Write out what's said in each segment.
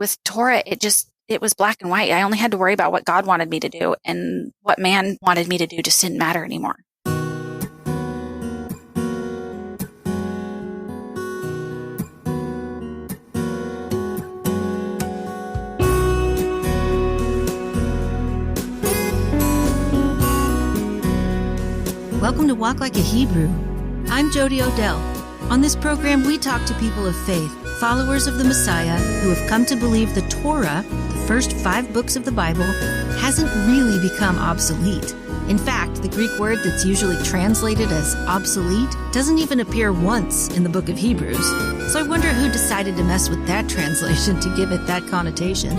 with Torah, it was black and white. I only had to worry about what God wanted me to do, and what man wanted me to do just didn't matter anymore. Welcome to Walk Like a Hebrew. I'm Jody Odell. On this program, we talk to people of faith, followers of the Messiah, who have come to believe the Torah, the first 5 books of the Bible, hasn't really become obsolete. In fact, the Greek word that's usually translated as obsolete doesn't even appear once in the book of Hebrews. So I wonder who decided to mess with that translation to give it that connotation.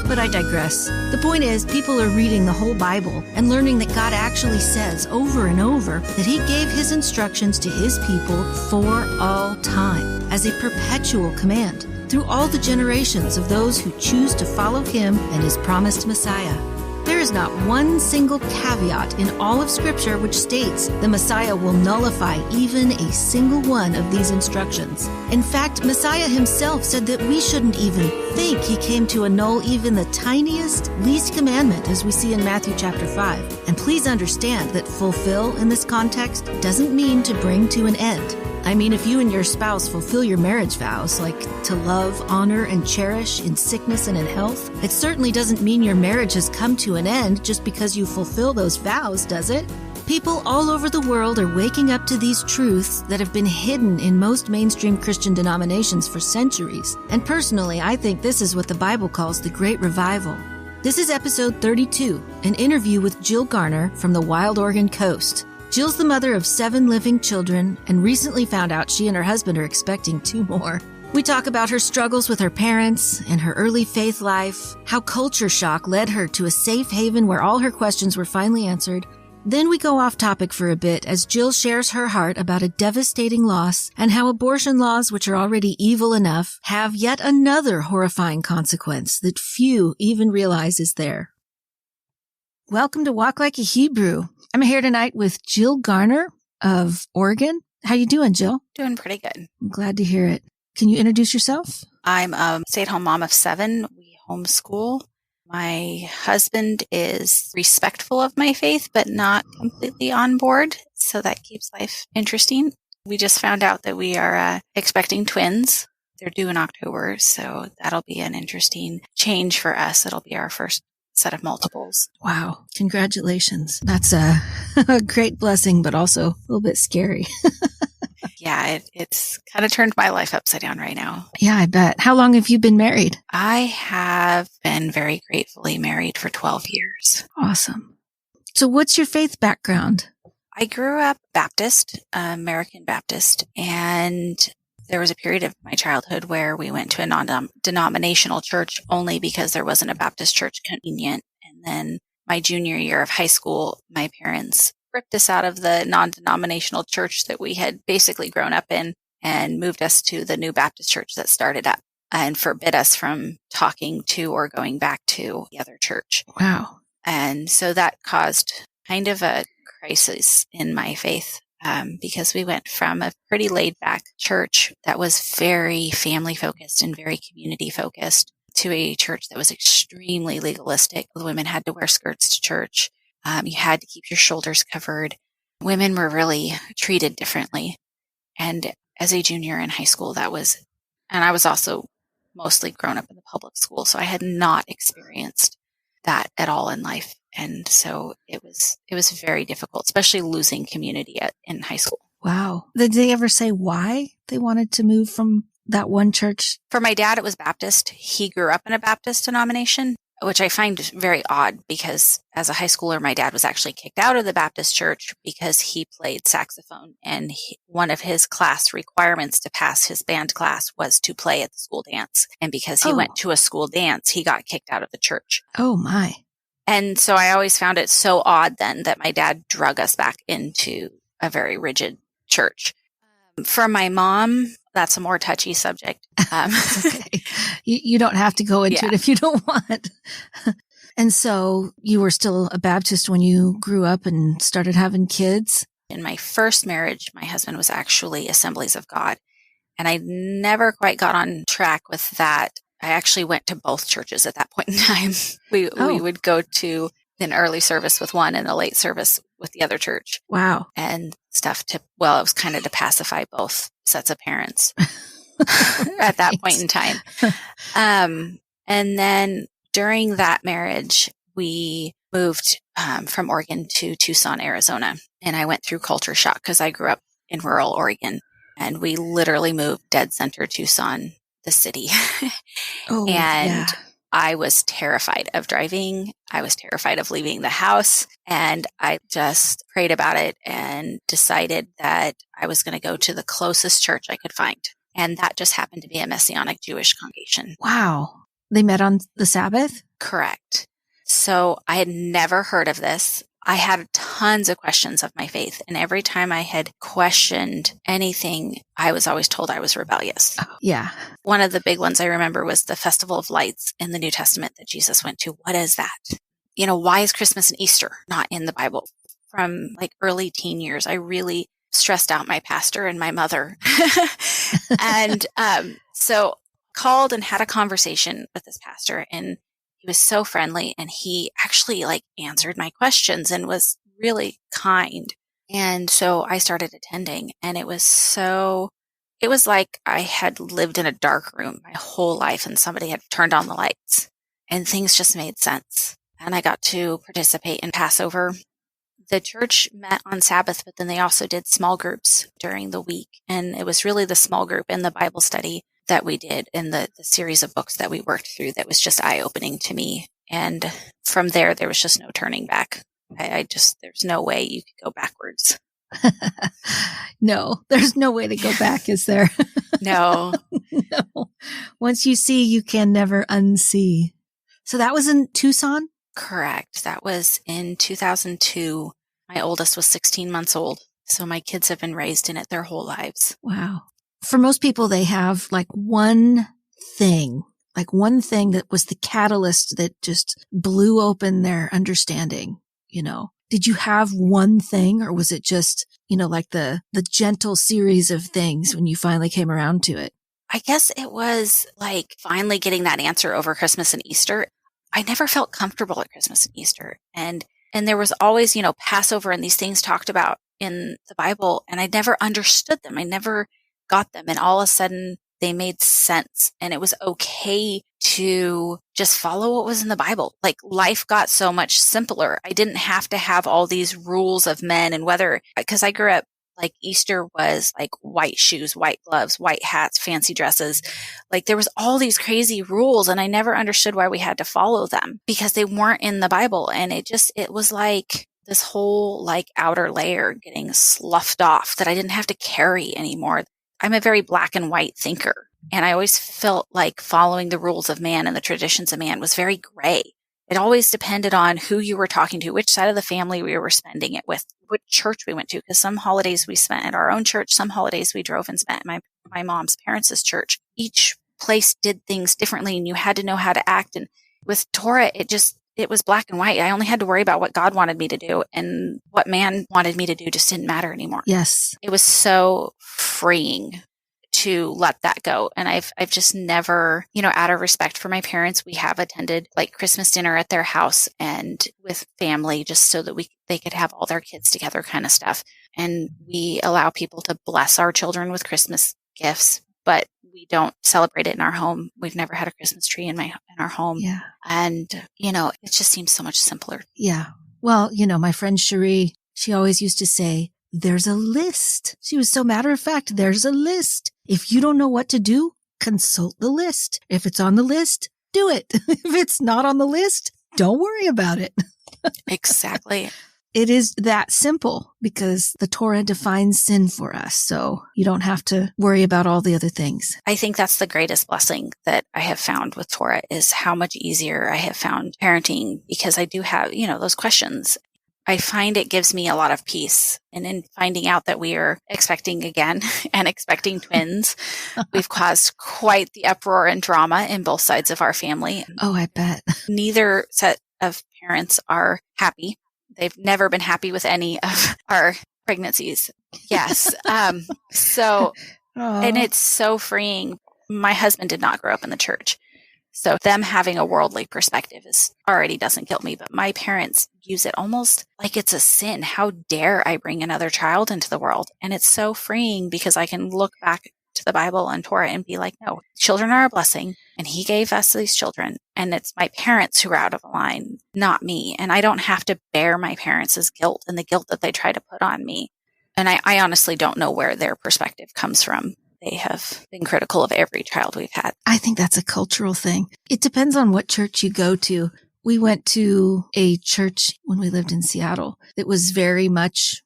But I digress. The point is, people are reading the whole Bible and learning that God actually says over and over that He gave His instructions to His people for all time as a perpetual command through all the generations of those who choose to follow Him and His promised Messiah. There is not one single caveat in all of Scripture which states the Messiah will nullify even a single one of these instructions. In fact, Messiah Himself said that we shouldn't even think He came to annul even the tiniest, least commandment, as we see in Matthew chapter 5. And please understand that fulfill in this context doesn't mean to bring to an end. I mean, if you and your spouse fulfill your marriage vows, like to love, honor, and cherish in sickness and in health, it certainly doesn't mean your marriage has come to an end just because you fulfill those vows, does it? People all over the world are waking up to these truths that have been hidden in most mainstream Christian denominations for centuries. And personally, I think this is what the Bible calls the Great Revival. This is episode 32, an interview with Jill Garner from the Wild Oregon coast. Jill's the mother of 7 living children and recently found out she and her husband are expecting 2 more. We talk about her struggles with her parents and her early faith life, how culture shock led her to a safe haven where all her questions were finally answered. Then we go off topic for a bit as Jill shares her heart about a devastating loss and how abortion laws, which are already evil enough, have yet another horrifying consequence that few even realize is there. Welcome to Walk Like a Hebrew. I'm here tonight with Jill Garner of Oregon. How you doing, Jill? Doing pretty good. I'm glad to hear it. Can you introduce yourself? I'm a stay-at-home mom of 7. We homeschool. My husband is respectful of my faith, but not completely on board, so that keeps life interesting. We just found out that we are expecting twins. They're due in October, so that'll be an interesting change for us. It'll be our first set of multiples. Wow. Congratulations. That's a great blessing, but also a little bit scary. Yeah, it's kind of turned my life upside down right now. Yeah, I bet. How long have you been married? I have been very gratefully married for 12 years. Awesome. So what's your faith background? I grew up Baptist, American Baptist, and there was a period of my childhood where we went to a non-denominational church only because there wasn't a Baptist church convenient. And then my junior year of high school, my parents ripped us out of the non-denominational church that we had basically grown up in and moved us to the new Baptist church that started up and forbid us from talking to or going back to the other church. Wow. And so that caused kind of a crisis in my faith. Because we went from a pretty laid-back church that was very family-focused and very community-focused to a church that was extremely legalistic. The women had to wear skirts to church. You had to keep your shoulders covered. Women were really treated differently. And as a junior in high school, and I was also mostly grown up in the public school, so I had not experienced that at all in life. And so it was very difficult, especially losing community in high school. Wow. Did they ever say why they wanted to move from that one church? For my dad, it was Baptist. He grew up in a Baptist denomination, which I find very odd because as a high schooler, my dad was actually kicked out of the Baptist church because he played saxophone. And one of his class requirements to pass his band class was to play at the school dance. And because he went to a school dance, he got kicked out of the church. Oh, my. And so I always found it so odd then that my dad drug us back into a very rigid church. For my mom, that's a more touchy subject. Okay. You don't have to go into it if you don't want. And so you were still a Baptist when you grew up and started having kids? In my first marriage, my husband was actually Assemblies of God. And I never quite got on track with that I actually went to both churches at that point in time. We would go to an early service with one and a late service with the other church. Wow. And stuff it was kind of to pacify both sets of parents at that point in time. And then during that marriage, we moved from Oregon to Tucson, Arizona. And I went through culture shock because I grew up in rural Oregon. And we literally moved dead center Tucson, the city. I was terrified of driving. I was terrified of leaving the house. And I just prayed about it and decided that I was going to go to the closest church I could find. And that just happened to be a Messianic Jewish congregation. Wow. They met on the Sabbath? Correct. So I had never heard of this. I had tons of questions of my faith. And every time I had questioned anything, I was always told I was rebellious. Oh, yeah. One of the big ones I remember was the Festival of Lights in the New Testament that Jesus went to. What is that? Why is Christmas and Easter not in the Bible? From like early teen years, I really stressed out my pastor and my mother. And so called and had a conversation with this pastor, and he was so friendly, and he actually answered my questions and was really kind. And so I started attending, and it was like I had lived in a dark room my whole life and somebody had turned on the lights and things just made sense. And I got to participate in Passover. The church met on Sabbath, but then they also did small groups during the week. And it was really the small group and the Bible study that we did in the series of books that we worked through that was just eye-opening to me. And from there was just no turning back. There's no way you could go backwards. No, there's no way to go back, is there? No. No. Once you see, you can never unsee. So that was in Tucson? Correct. That was in 2002. My oldest was 16 months old. So my kids have been raised in it their whole lives. Wow. For most people, they have one thing that was the catalyst that just blew open their understanding, Did you have one thing, or was it just, the gentle series of things when you finally came around to it? I guess it was finally getting that answer over Christmas and Easter. I never felt comfortable at Christmas and Easter. And there was always, Passover and these things talked about in the Bible, and I never understood them. I never got them. And all of a sudden they made sense, and it was okay to just follow what was in the Bible. Life got so much simpler. I didn't have to have all these rules of men and whether, because I grew up Easter was white shoes, white gloves, white hats, fancy dresses. There was all these crazy rules, and I never understood why we had to follow them because they weren't in the Bible. And it was this whole outer layer getting sloughed off that I didn't have to carry anymore. I'm a very black and white thinker, and I always felt like following the rules of man and the traditions of man was very gray. It always depended on who you were talking to, which side of the family we were spending it with, which church we went to, because some holidays we spent at our own church, some holidays we drove and spent at my mom's parents' church. Each place did things differently, and you had to know how to act. And with Torah, it was black and white. I only had to worry about what God wanted me to do, and what man wanted me to do just didn't matter anymore. Yes. It was so freeing to let that go. And I've just never, out of respect for my parents, we have attended Christmas dinner at their house and with family just so that they could have all their kids together kind of stuff. And we allow people to bless our children with Christmas gifts, but we don't celebrate it in our home. We've never had a Christmas tree in our home. Yeah. And, it just seems so much simpler. Yeah. Well, my friend Cherie, she always used to say, there's a list. She was so matter of fact, there's a list. If you don't know what to do, consult the list. If it's on the list, do it. If it's not on the list, don't worry about it. Exactly. It is that simple because the Torah defines sin for us. So you don't have to worry about all the other things. I think that's the greatest blessing that I have found with Torah is how much easier I have found parenting because I do have, those questions. I find it gives me a lot of peace. And in finding out that we are expecting again and expecting twins, we've caused quite the uproar and drama in both sides of our family. Oh, I bet. Neither set of parents are happy. They've never been happy with any of our pregnancies. Yes. And it's so freeing. My husband did not grow up in the church. So them having a worldly perspective already doesn't guilt me, but my parents use it almost like it's a sin. How dare I bring another child into the world? And it's so freeing because I can look back to the Bible and Torah and be like, no, children are a blessing. And he gave us these children. And it's my parents who are out of line, not me. And I don't have to bear my parents' guilt and the guilt that they try to put on me. And I honestly don't know where their perspective comes from. They have been critical of every child we've had. I think that's a cultural thing. It depends on what church you go to. We went to a church when we lived in Seattle that was very much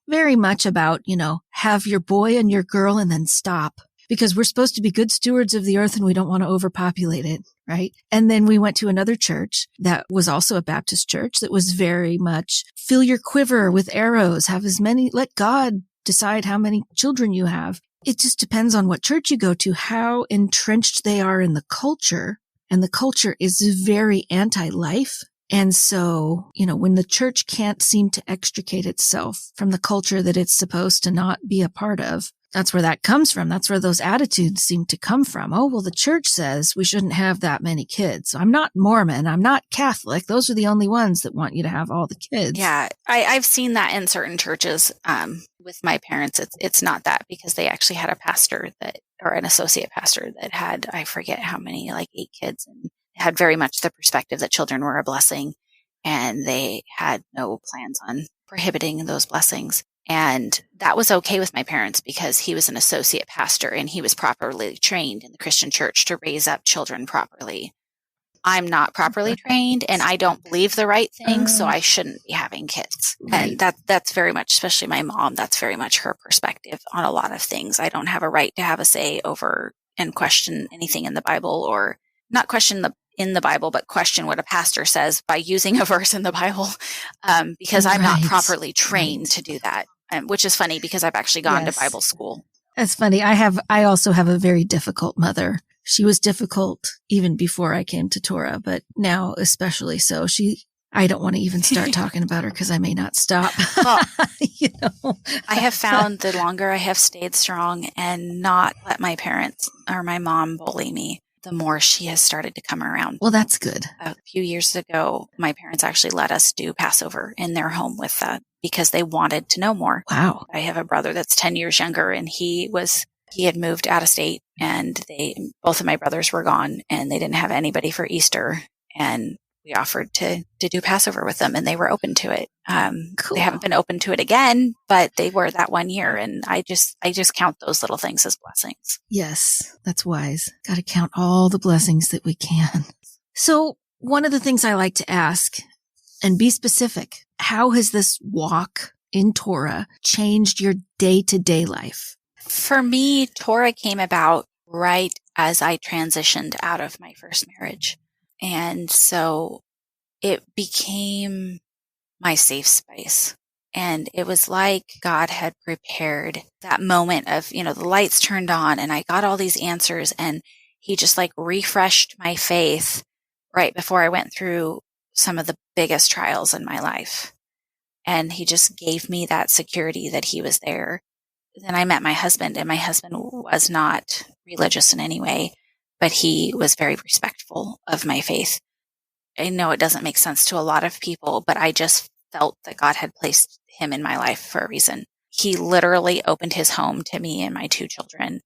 about, have your boy and your girl and then stop, because we're supposed to be good stewards of the earth and we don't want to overpopulate it, right? And then we went to another church that was also a Baptist church that was very much fill your quiver with arrows, let God decide how many children you have. It just depends on what church you go to, how entrenched they are in the culture. And the culture is very anti-life. And so, when the church can't seem to extricate itself from the culture that it's supposed to not be a part of, that's where that comes from. That's where those attitudes seem to come from. Oh, well, the church says we shouldn't have that many kids. I'm not Mormon. I'm not Catholic. Those are the only ones that want you to have all the kids. Yeah, I've seen that in certain churches. With my parents, it's not that, because they actually had a pastor or an associate pastor that had, I forget how many, like 8 kids, and had very much the perspective that children were a blessing, and they had no plans on prohibiting those blessings. And that was okay with my parents because he was an associate pastor and he was properly trained in the Christian church to raise up children properly. I'm not properly trained and I don't believe the right thing, so I shouldn't be having kids. Right. And that's very much, especially my mom, that's very much her perspective on a lot of things. I don't have a right to have a say over and question anything in the Bible, or not question in the Bible, but question what a pastor says by using a verse in the Bible, because I'm not properly trained to do that, which is funny because I've actually gone to Bible school. That's funny. I also have a very difficult mother. She was difficult even before I came to Torah, but now especially so. I don't want to even start talking about her because I may not stop. Well, I have found the longer I have stayed strong and not let my parents or my mom bully me, the more she has started to come around. Well, that's good. A few years ago, my parents actually let us do Passover in their home with that because they wanted to know more. Wow. I have a brother that's 10 years younger, and he had moved out of state, and both of my brothers were gone, and they didn't have anybody for Easter. And we offered to do Passover with them, and they were open to it. Cool. They haven't been open to it again, but they were that one year. And I just count those little things as blessings. Yes, that's wise. Got to count all the blessings that we can. So one of the things I like to ask, and be specific, how has this walk in Torah changed your day-to-day life? For me, Torah came about right as I transitioned out of my first marriage. And so it became my safe space. And it was like God had prepared that moment of, the lights turned on and I got all these answers, and he just like refreshed my faith right before I went through some of the biggest trials in my life. And he just gave me that security that he was there. Then I met my husband, and my husband was not religious in any way, but he was very respectful of my faith. I know it doesn't make sense to a lot of people, but I just felt that God had placed him in my life for a reason. He literally opened his home to me and my 2 children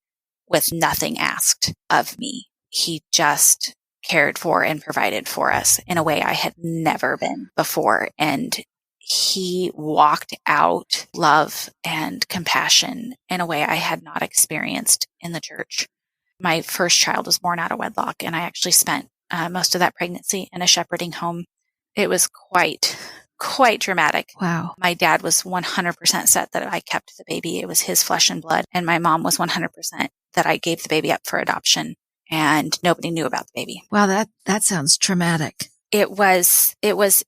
with nothing asked of me. He just cared for and provided for us in a way I had never been before. And he walked out love and compassion in a way I had not experienced in the church. My first child was born out of wedlock, and I actually spent most of that pregnancy in a shepherding home. It was quite dramatic. Wow. My dad was 100% set that I kept the baby. It was his flesh and blood. And my mom was 100% that I gave the baby up for adoption, and nobody knew about the baby. Wow, that sounds traumatic. It was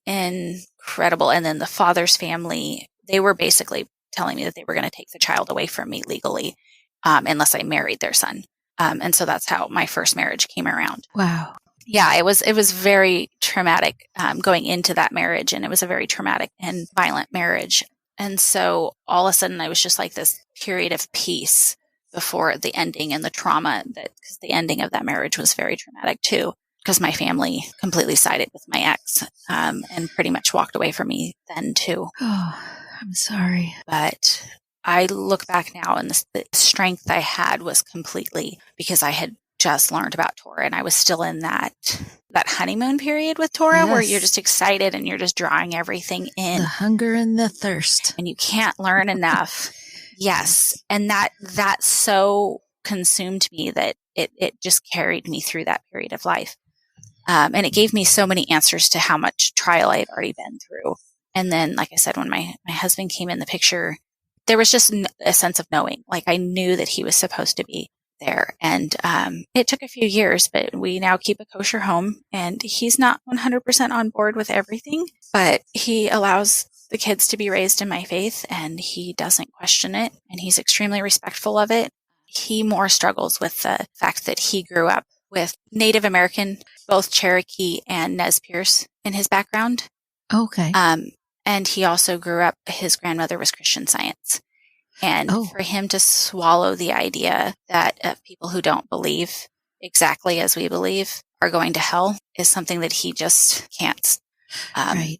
incredible. And then the father's family, they were basically telling me that they were going to take the child away from me legally, unless I married their son. And so that's how my first marriage came around. Wow. Yeah, it was very traumatic going into that marriage, and it was a very traumatic and violent marriage. And so all of a sudden I was just like this period of peace before the ending and the trauma, because the ending of that marriage was very traumatic too. because my family completely sided with my ex, and pretty much walked away from me then too. Oh, I'm sorry. But I look back now, and the strength I had was completely because I had just learned about Torah, and I was still in that honeymoon period with Torah, where you're just excited and you're just drawing everything in. The hunger and the thirst. And you can't learn enough. Yes. And that so consumed me that it just carried me through that period of life. And it gave me so many answers to how much trial I had already been through. And then, like I said, when my husband came in the picture, there was just a sense of knowing, like I knew that he was supposed to be there. And it took a few years, but we now keep a kosher home, and he's not 100% on board with everything, but he allows the kids to be raised in my faith, and he doesn't question it, and he's extremely respectful of it. He more struggles with the fact that he grew up with Native American, both Cherokee and Nez Perce in his background. Okay. And he also grew up, his grandmother was Christian Science. And for him to swallow the idea that people who don't believe exactly as we believe are going to hell is something that he just can't. Right.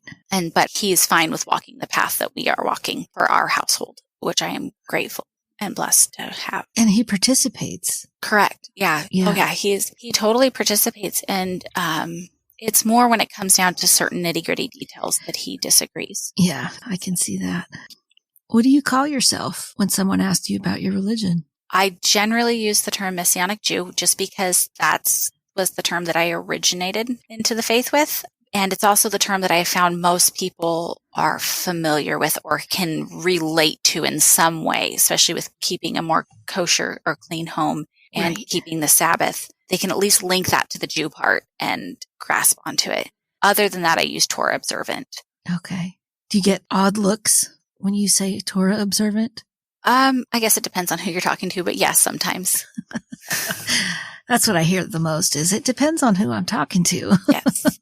But he's fine with walking the path that we are walking for our household, which I am grateful and blessed to have. And he participates. Correct. Yeah. Yeah. Oh, yeah. He totally participates. And it's more when it comes down to certain nitty-gritty details that he disagrees. Yeah, I can see that. What do you call yourself when someone asks you about your religion? I generally use the term Messianic Jew just because was the term that I originated into the faith with. And it's also the term that I found most people are familiar with or can relate to in some way, especially with keeping a more kosher or clean home and keeping the Sabbath. They can at least link that to the Jew part and grasp onto it. Other than that, I use Torah observant. Okay. Do you get odd looks when you say Torah observant? I guess it depends on who you're talking to, but yes, sometimes. That's what I hear the most is it depends on who I'm talking to. Yes.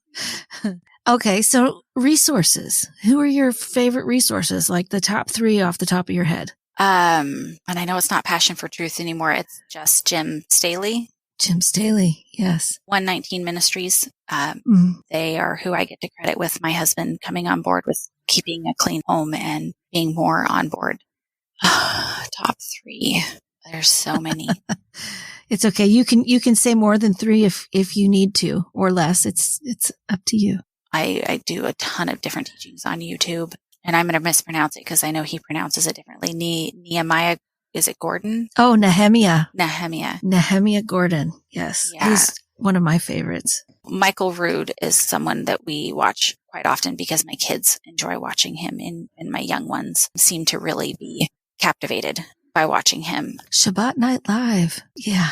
Okay. So resources. Who are your favorite resources? Like the top 3 off the top of your head? And I know it's not Passion for Truth anymore. It's just Jim Staley. Jim Staley. Yes. 119 Ministries. They are who I get to credit with my husband coming on board with keeping a clean home and being more on board. Top 3. There's so many. It's okay. You can say more than 3 if you need to or less. It's up to you. I do a ton of different teachings on YouTube, and I'm going to mispronounce it because I know he pronounces it differently. Nehemiah, is it Gordon? Oh, Nehemia. Nehemia Gordon. Yes. Yeah. He's one of my favorites. Michael Rood is someone that we watch quite often because my kids enjoy watching him, and my young ones seem to really be captivated by watching him. Shabbat Night Live. Yeah.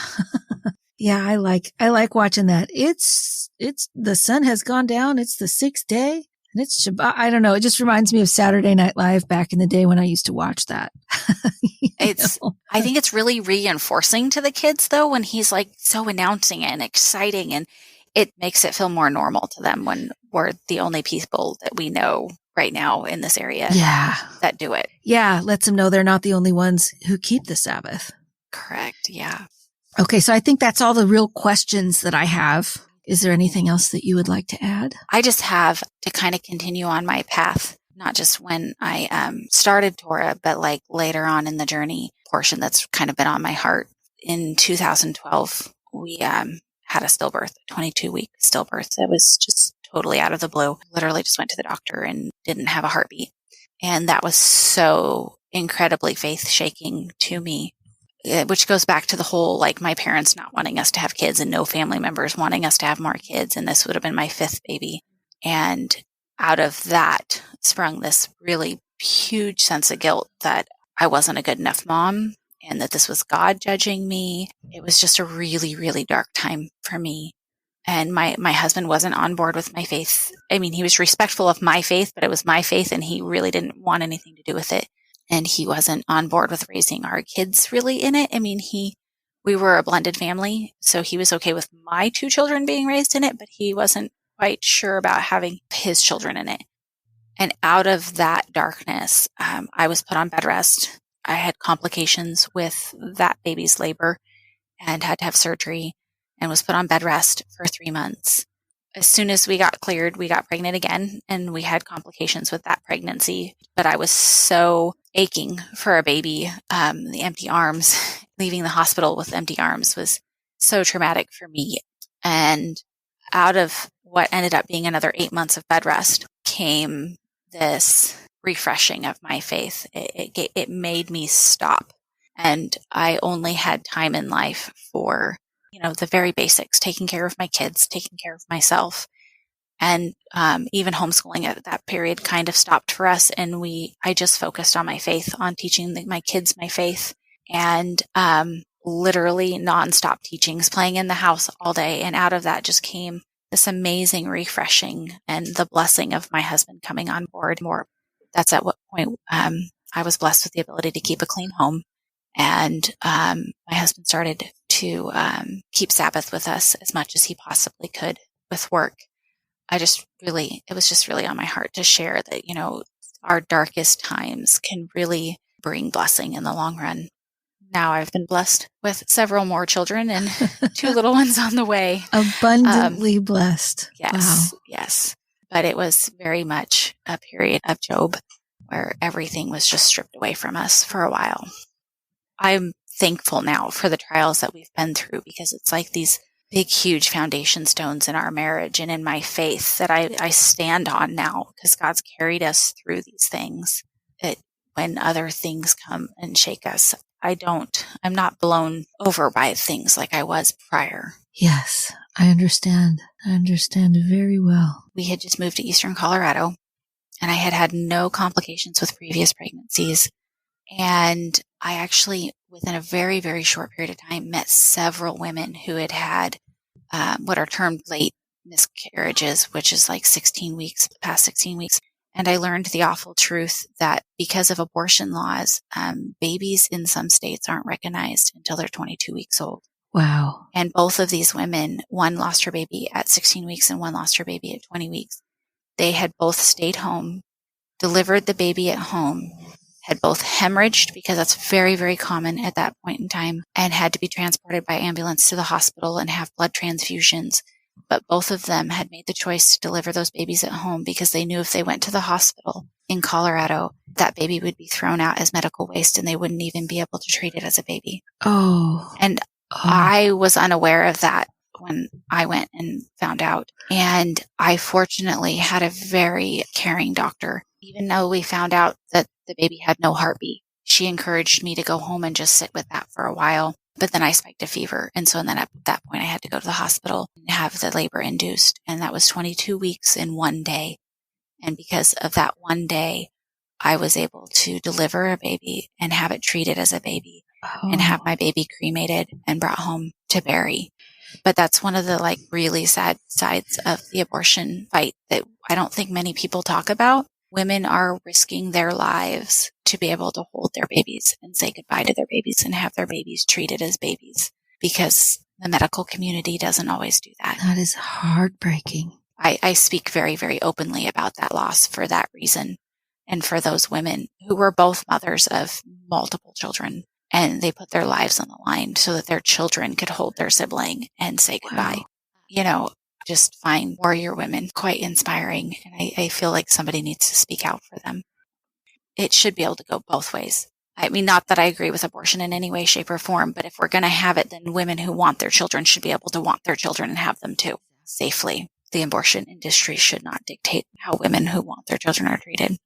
Yeah, I like watching that. It's the sun has gone down. It's the 6th day and it's Shabbat. I don't know. It just reminds me of Saturday Night Live back in the day when I used to watch that. I think it's really reinforcing to the kids though, when he's like so announcing and exciting, and it makes it feel more normal to them when we're the only people that we know right now in this area that do it. Yeah. Lets them know they're not the only ones who keep the Sabbath. Correct. Yeah. Okay, so I think that's all the real questions that I have. Is there anything else that you would like to add? I just have to kind of continue on my path, not just when I started Torah, but like later on in the journey portion that's kind of been on my heart. In 2012, we had a stillbirth, a 22-week stillbirth that was just totally out of the blue. Literally just went to the doctor and didn't have a heartbeat. And that was so incredibly faith-shaking to me. Which goes back to the whole, like, my parents not wanting us to have kids and no family members wanting us to have more kids. And this would have been my 5th baby. And out of that sprung this really huge sense of guilt that I wasn't a good enough mom and that this was God judging me. It was just a really, really dark time for me. And my husband wasn't on board with my faith. I mean, he was respectful of my faith, but it was my faith and he really didn't want anything to do with it. And he wasn't on board with raising our kids really in it. I mean, we were a blended family, so he was okay with my 2 children being raised in it, but he wasn't quite sure about having his children in it. And out of that darkness, I was put on bed rest. I had complications with that baby's labor and had to have surgery. and was put on bed rest for 3 months. As soon as we got cleared, we got pregnant again, and we had complications with that pregnancy. But I was so aching for a baby. The empty arms, leaving the hospital with empty arms was so traumatic for me. And out of what ended up being another 8 months of bed rest came this refreshing of my faith. It made me stop. And I only had time in life for, the very basics, taking care of my kids, taking care of myself. And even homeschooling at that period kind of stopped for us. And I just focused on my faith, on teaching my kids my faith, and literally nonstop teachings, playing in the house all day. And out of that just came this amazing refreshing and the blessing of my husband coming on board more. That's at what point I was blessed with the ability to keep a clean home. And my husband started to keep Sabbath with us as much as he possibly could with work. It was just really on my heart to share that, our darkest times can really bring blessing in the long run. Now I've been blessed with several more children and 2 little ones on the way. Abundantly blessed. Yes, wow. Yes. But it was very much a period of Job where everything was just stripped away from us for a while. I'm thankful now for the trials that we've been through, because it's like these big, huge foundation stones in our marriage and in my faith that I stand on now, because God's carried us through these things. When other things come and shake us, I'm not blown over by things like I was prior. Yes, I understand. I understand very well. We had just moved to Eastern Colorado, and I had no complications with previous pregnancies. And I actually, within a very, very short period of time, met several women who had what are termed late miscarriages, which is like 16 weeks, the past 16 weeks. And I learned the awful truth that because of abortion laws, babies in some states aren't recognized until they're 22 weeks old. Wow. And both of these women, one lost her baby at 16 weeks and one lost her baby at 20 weeks. They had both stayed home, delivered the baby at home, had both hemorrhaged, because that's very, very common at that point in time, and had to be transported by ambulance to the hospital and have blood transfusions. But both of them had made the choice to deliver those babies at home because they knew if they went to the hospital in Colorado, that baby would be thrown out as medical waste and they wouldn't even be able to treat it as a baby. Oh. And I was unaware of that when I went and found out. And I fortunately had a very caring doctor. Even though we found out that the baby had no heartbeat, she encouraged me to go home and just sit with that for a while. But then I spiked a fever. And then at that point, I had to go to the hospital and have the labor induced. And that was 22 weeks in one day. And because of that one day, I was able to deliver a baby and have it treated as a baby and have my baby cremated and brought home to bury. But that's one of the really sad sides of the abortion fight that I don't think many people talk about. Women are risking their lives to be able to hold their babies and say goodbye to their babies and have their babies treated as babies, because the medical community doesn't always do that. That is heartbreaking. I speak very, very openly about that loss for that reason, and for those women who were both mothers of multiple children, and they put their lives on the line so that their children could hold their sibling and say goodbye. Wow. Just find warrior women quite inspiring. And I feel like somebody needs to speak out for them. It should be able to go both ways. I mean, not that I agree with abortion in any way, shape, or form, but if we're going to have it, then women who want their children should be able to want their children and have them too, safely. The abortion industry should not dictate how women who want their children are treated.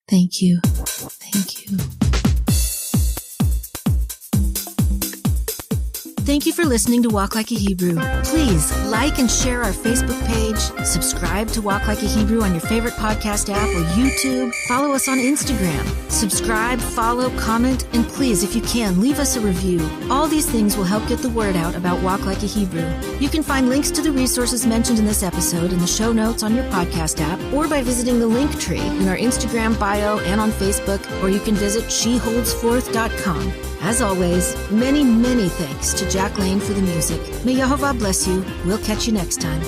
Thank you. Thank you. Thank you for listening to Walk Like a Hebrew. Please like and share our Facebook page, subscribe to Walk Like a Hebrew on your favorite podcast app or YouTube, follow us on Instagram, subscribe, follow, comment, and please, if you can, leave us a review. All these things will help get the word out about Walk Like a Hebrew. You can find links to the resources mentioned in this episode in the show notes on your podcast app, or by visiting the link tree in our Instagram bio and on Facebook, or you can visit sheholdsforth.com. As always, many, many thanks to Jack Lane for the music. May Yehovah bless you. We'll catch you next time.